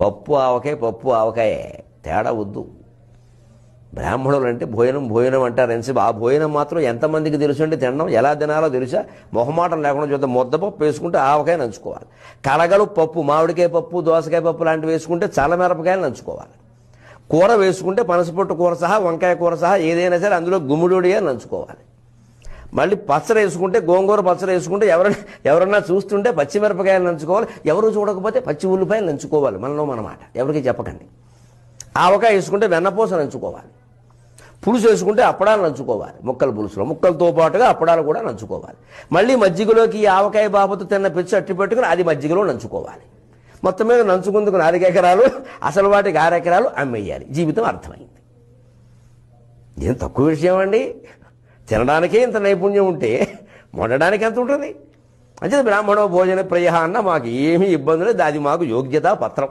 పప్పు ఆవకాయ తేడా వద్దు. బ్రాహ్మణులు అంటే భోజనం అంటారు ఎంతసేపు. ఆ భోజనం మాత్రం ఎంతమందికి తెలుసు అంటే తినడం ఎలా తినాలో తెలుసా? మొహమాటం లేకుండా చూద్దాం. ముద్దపప్పు వేసుకుంటే ఆవకాయ నంచుకోవాలి. కలగలు పప్పు, మామిడికాయ పప్పు, దోసకాయ పప్పు లాంటివి వేసుకుంటే చల్లమిరపకాయలు నంచుకోవాలి. కూర వేసుకుంటే పనసపొట్టు కూర సహా, వంకాయ కూర సహా ఏదైనా సరే అందులో గుమ్మిడిగా నంచుకోవాలి. మళ్ళీ పచ్చడి వేసుకుంటే, గోంగూర పచ్చడి వేసుకుంటే ఎవరన్నా చూస్తుంటే పచ్చిమిరపకాయలు నంచుకోవాలి. ఎవరు చూడకపోతే పచ్చి ఉల్లిపాయలు నంచుకోవాలి. మనలో మన మాట ఎవరికి చెప్పకండి. ఆవకాయ వేసుకుంటే వెన్నపూస నంచుకోవాలి. పులుసు వేసుకుంటే అప్పడాలు నంచుకోవాలి. ముక్కల పులుసులో ముక్కలతో పాటుగా అప్పడాలు కూడా నంచుకోవాలి. మళ్ళీ మజ్జిగలోకి ఆవకాయ బాబుతో తిన్న పిచ్చి అట్టి పెట్టుకుని అది మజ్జిగలో నంచుకోవాలి. మొత్తం మీద నంచుకుందుకు 4 ఎకరాలు, అసలు వాటికి 6 ఎకరాలు అమ్మేయాలి. జీవితం అర్థమైంది. ఏం తక్కువ విషయం అండి. తినడానికే ఇంత నైపుణ్యం ఉంటే వండడానికి ఎంత ఉంటుంది? అంటే బ్రాహ్మణో భోజన ప్రియ అన్న మాకు ఏమీ ఇబ్బంది లేదు. అది మాకు యోగ్యతా పత్రం.